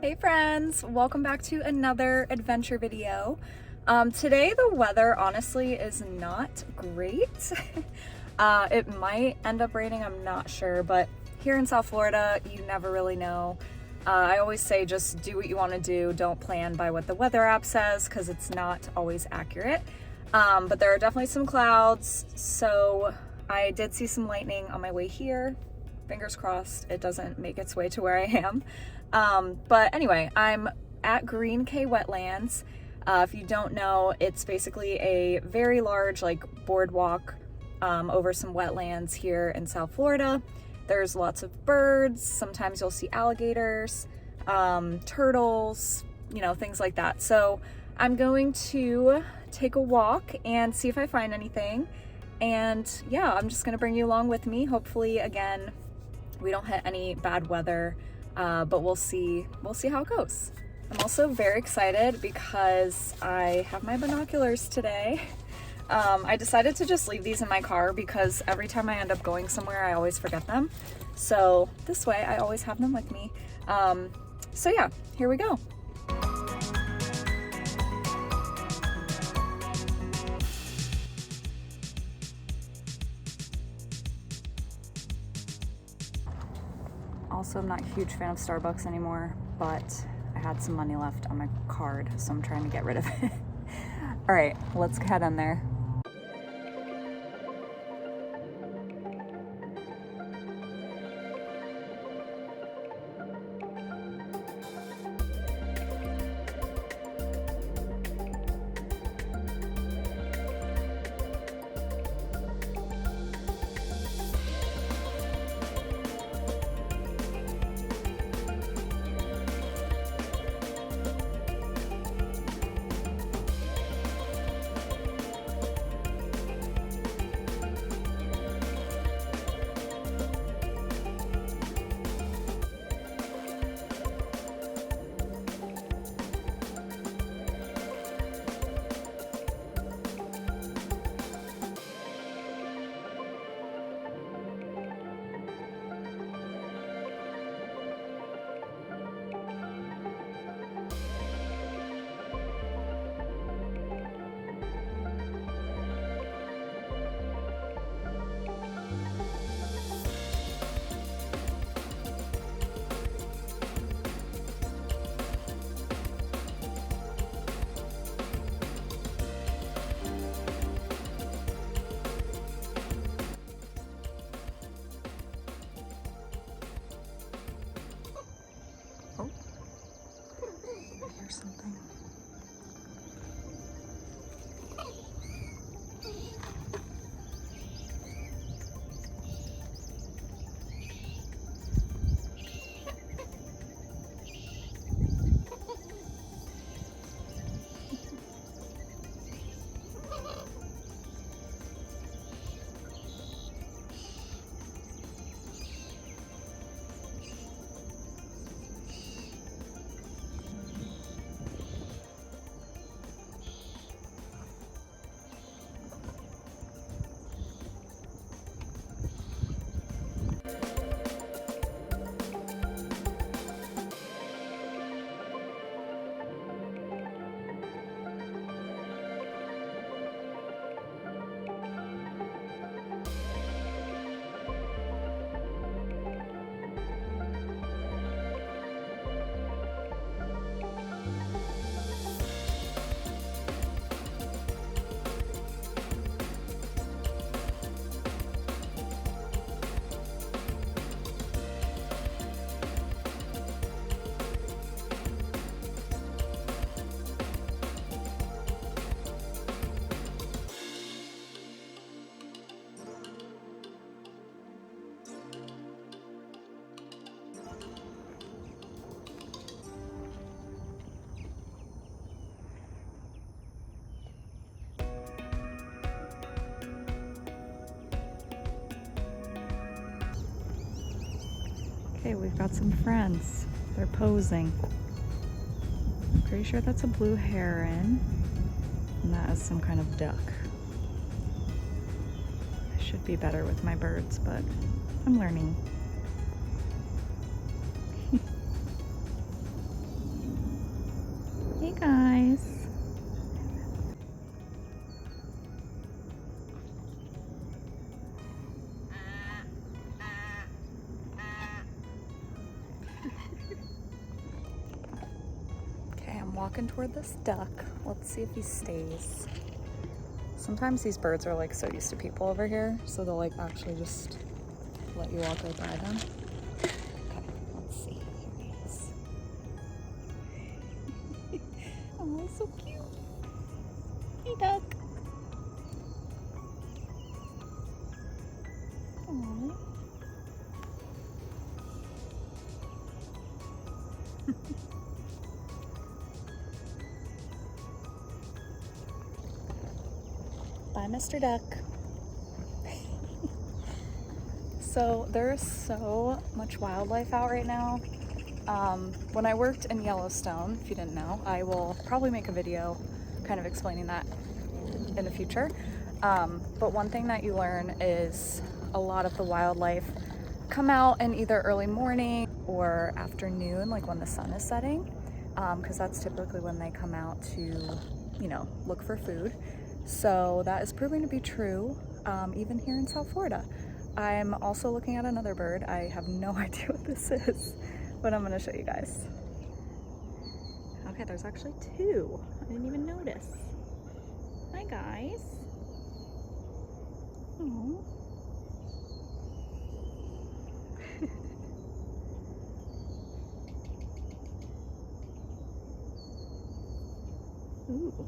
Hey friends, welcome back to another adventure video. Today the weather honestly is not great. It might end up raining, I'm not sure, but here in South Florida, you never really know. I always say just do what you want to do, don't plan by what the weather app says because it's not always accurate. But there are definitely some clouds, so I did see some lightning on my way here. Fingers crossed it doesn't make its way to where I am. But anyway, I'm at Green Cay Wetlands. If you don't know, it's basically a very large boardwalk over some wetlands here in South Florida. There's lots of birds. Sometimes you'll see alligators, turtles, things like that. So I'm going to take a walk and see if I find anything. And yeah, I'm just gonna bring you along with me. Hopefully, again, we don't hit any bad weather, but we'll see how it goes. I'm also very excited because I have my binoculars today. I decided to just leave these in my car because every time I end up going somewhere, I always forget them. So this way, I always have them with me. So yeah, here we go. Also, I'm not a huge fan of Starbucks anymore, but I had some money left on my card, so I'm trying to get rid of it. All right, let's head in there. Something. Okay, we've got some friends. They're posing. I'm pretty sure that's a blue heron, and that is some kind of duck. I should be better with my birds, but I'm learning. walking toward this duck. Let's see if he stays. Sometimes these birds are like so used to people over here, so they'll like actually just let you walk right by them. Okay, let's see. Here he is. Oh, so cute. Hey, duck. Aww. Bye, Mr. Duck. So there's so much wildlife out right now. When I worked in Yellowstone, if you didn't know, I will probably make a video kind of explaining that in the future. But one thing that you learn is a lot of the wildlife come out in either early morning or afternoon, like when the sun is setting, because that's typically when they come out to, you know, look for food. So that is proving to be true, even here in South Florida. I'm also looking at another bird. I have no idea what this is, but I'm gonna show you guys. Okay, there's actually two. I didn't even notice. Hi, guys. Aww. Ooh.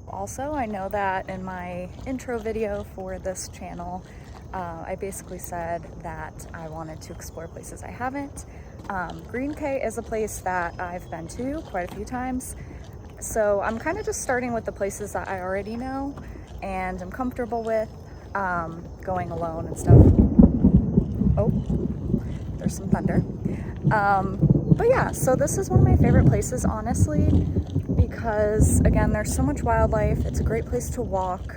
Also, I know that in my intro video for this channel, I basically said that I wanted to explore places I haven't. Green Cay is a place that I've been to quite a few times. So I'm kind of just starting with the places that I already know and I'm comfortable with, going alone and stuff. Oh, there's some thunder. But yeah, so this is one of my favorite places, honestly, because again, there's so much wildlife. It's a great place to walk.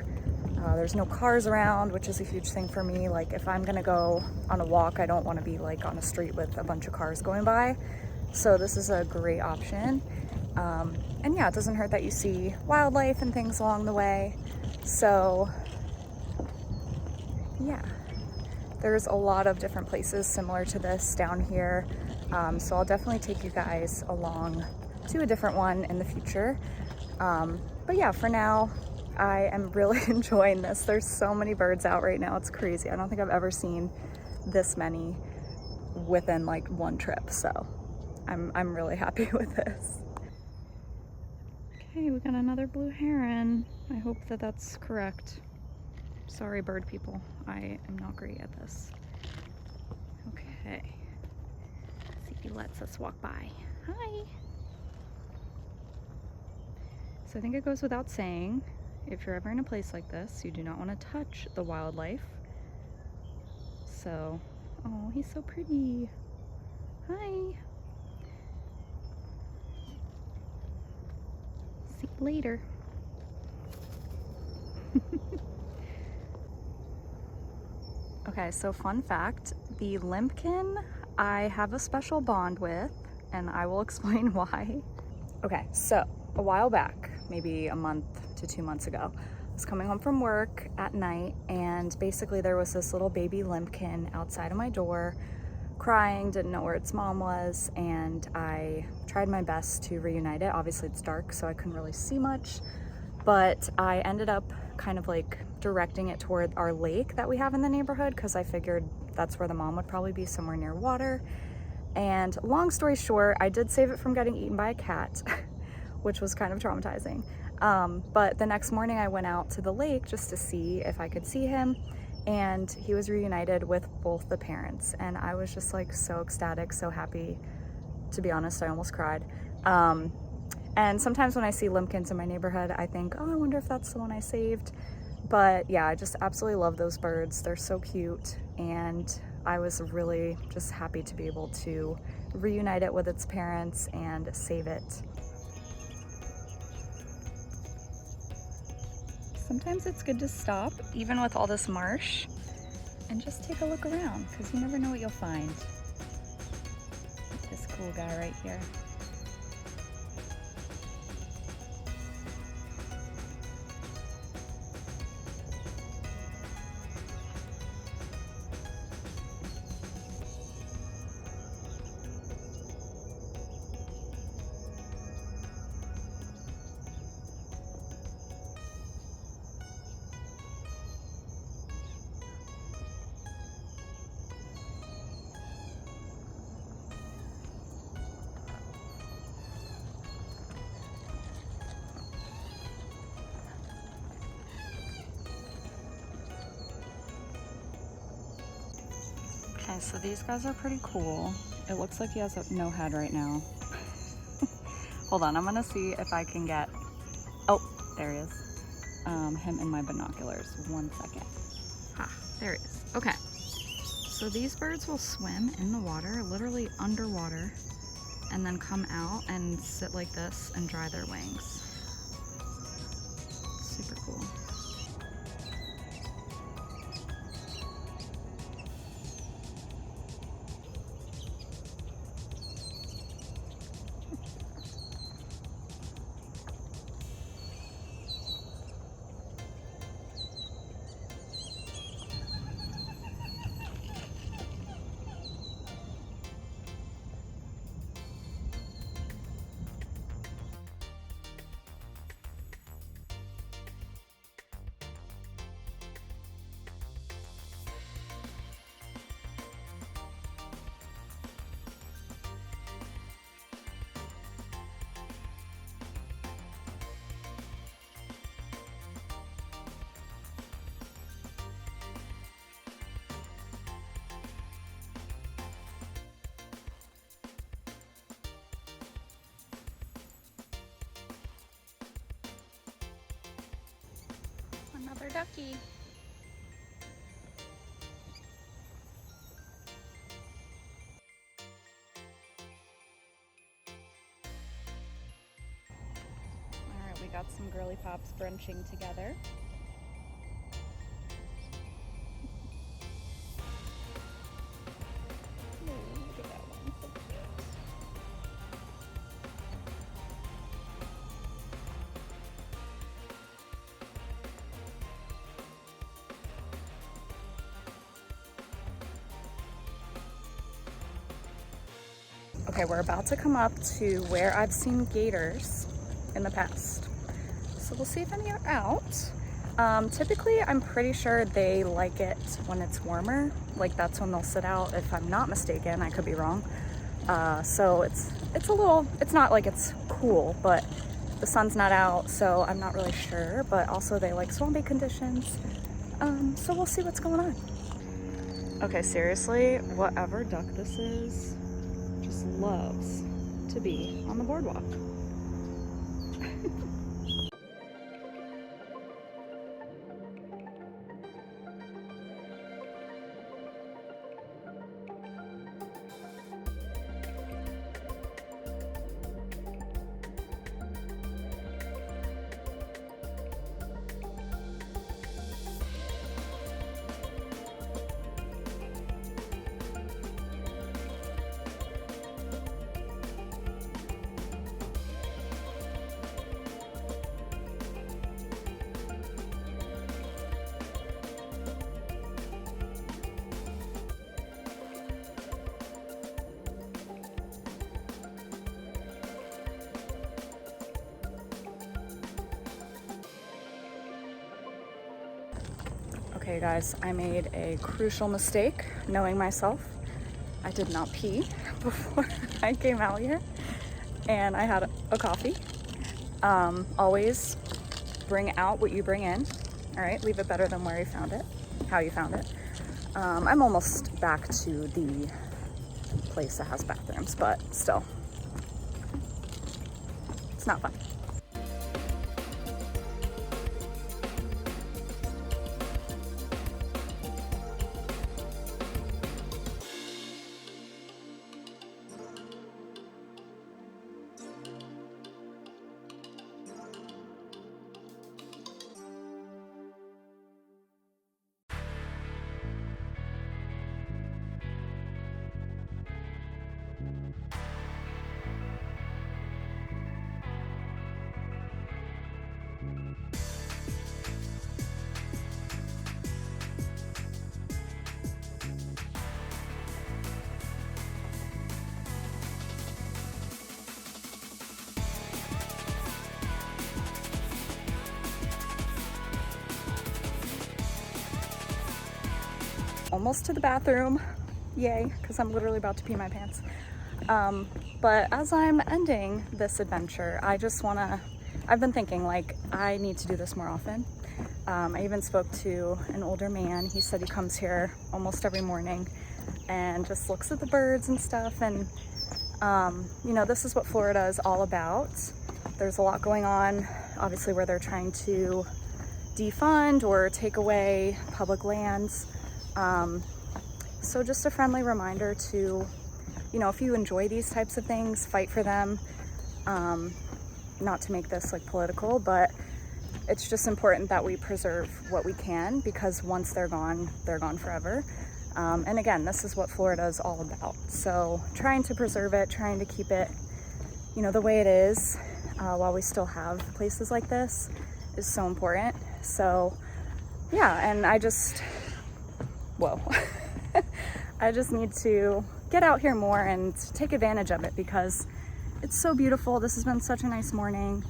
There's no cars around, which is a huge thing for me. Like if I'm gonna go on a walk, I don't want to be like on a street with a bunch of cars going by. So this is a great option. And yeah, it doesn't hurt that you see wildlife and things along the way. So yeah, there's a lot of different places similar to this down here. So I'll definitely take you guys along to a different one in the future. But yeah, for now, I am really enjoying this. There's so many birds out right now. It's crazy. I don't think I've ever seen this many within like one trip. So I'm really happy with this. Okay, we got another blue heron. I hope that that's correct. Sorry, bird people. I am not great at this. Okay. Let's see if he lets us walk by. Hi. So I think it goes without saying, if you're ever in a place like this, you do not want to touch the wildlife. So, oh, he's so pretty. Hi. See you later. Okay, so fun fact, the limpkin I have a special bond with, and I will explain why. Okay, so a while back, maybe a month to 2 months ago, I was coming home from work at night, and basically there was this little baby limpkin outside of my door crying, didn't know where its mom was, and I tried my best to reunite it. Obviously it's dark, so I couldn't really see much, but I ended up kind of like directing it toward our lake that we have in the neighborhood, because I figured that's where the mom would probably be, somewhere near water. And long story short, I did save it from getting eaten by a cat, which was kind of traumatizing. But the next morning I went out to the lake just to see if I could see him, and he was reunited with both the parents. And I was just like so ecstatic, so happy. To be honest, I almost cried. And sometimes when I see limpkins in my neighborhood, I think, oh, I wonder if that's the one I saved. But yeah, I just absolutely love those birds. They're so cute, and I was really just happy to be able to reunite it with its parents and save it. Sometimes it's good to stop, even with all this marsh, and just take a look around, because you never know what you'll find. Like this cool guy right here. Okay, so these guys are pretty cool. It looks like he has no head right now. Hold on, I'm gonna see if I can get, oh, there he is. Him in my binoculars. 1 second. Ha, there he is. Okay. So these birds will swim in the water, literally underwater, and then come out and sit like this and dry their wings. Super cool. Another ducky. All right, we got some girly pops brunching together. Oh, look at that one, so cute. Okay, we're about to come up to where I've seen gators in the past. So we'll see if any are out. Typically, I'm pretty sure they like it when it's warmer. Like that's when they'll sit out, if I'm not mistaken. I could be wrong. So it's not like it's cool, but the sun's not out, so I'm not really sure. But also they like swampy conditions. So we'll see what's going on. Okay, seriously, whatever duck this is, just loves to be on the boardwalk. Okay guys, I made a crucial mistake knowing myself. I did not pee before I came out here, and I had a coffee. Always bring out what you bring in. All right, leave it better than where you found it, how you found it. I'm almost back to the place that has bathrooms, but still, it's not fun. Almost to the bathroom, yay, because I'm literally about to pee my pants. But as I'm ending this adventure, I've been thinking like I need to do this more often. I even spoke to an older man. He said he comes here almost every morning and just looks at the birds and stuff. And you know, this is what Florida is all about. There's a lot going on, obviously, where they're trying to defund or take away public lands. So just a friendly reminder to, you know, if you enjoy these types of things, fight for them. Not to make this like political, but it's just important that we preserve what we can, because once they're gone forever. And again, this is what Florida is all about. So trying to preserve it, trying to keep it, you know, the way it is, while we still have places like this, is so important. So yeah, and I just need to get out here more and take advantage of it, because it's so beautiful. This has been such a nice morning,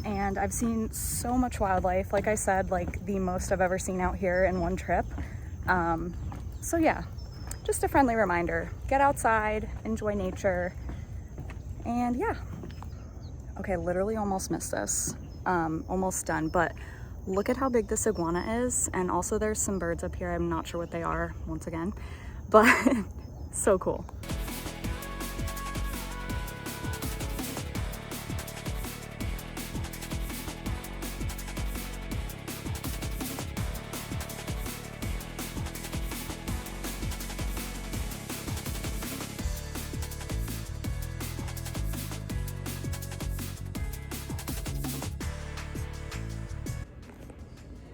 and I've seen so much wildlife. Like I said, like the most I've ever seen out here in one trip. So yeah, just a friendly reminder, get outside, enjoy nature, and yeah. Okay, literally almost missed this, almost done, but look at how big this iguana is. And also there's some birds up here. I'm not sure what they are, once again, but so cool.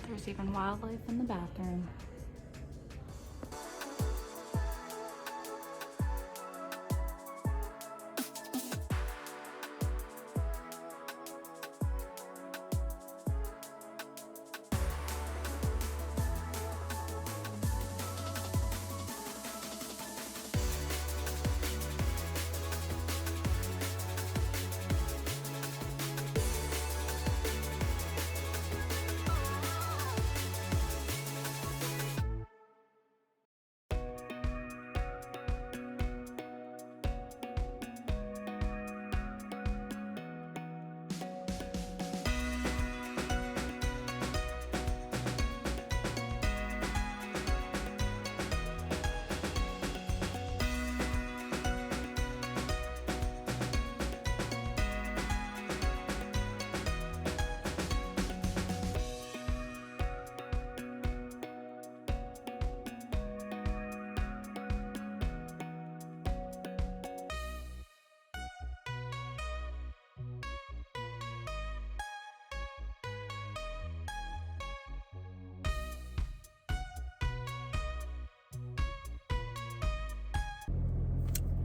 There's even wildlife in the bathroom.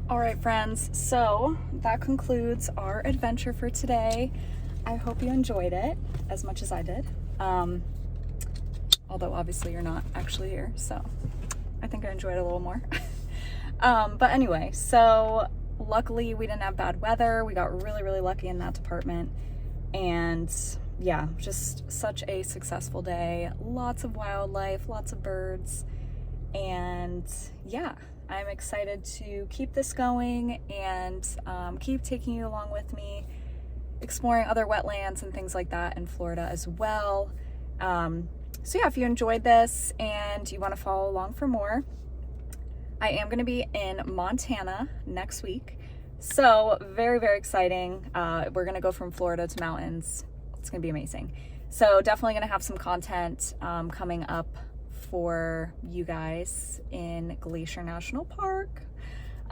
All right, friends, so that concludes our adventure for today. I hope you enjoyed it as much as I did. Although obviously you're not actually here, so I think I enjoyed it a little more. But anyway, so luckily we didn't have bad weather. We got really, really lucky in that department. And yeah, just such a successful day. Lots of wildlife, lots of birds. And yeah, I'm excited to keep this going and keep taking you along with me, exploring other wetlands and things like that in Florida as well. So yeah, if you enjoyed this and you want to follow along for more, I am going to be in Montana next week. So very, very exciting. We're going to go from Florida to mountains. It's going to be amazing. So definitely going to have some content coming up for you guys in Glacier National Park.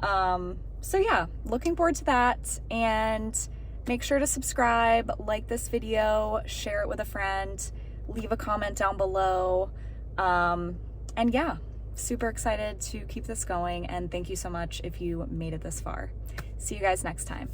So yeah, looking forward to that, and make sure to subscribe, like this video, share it with a friend, leave a comment down below. And yeah, super excited to keep this going, and thank you so much if you made it this far. See you guys next time.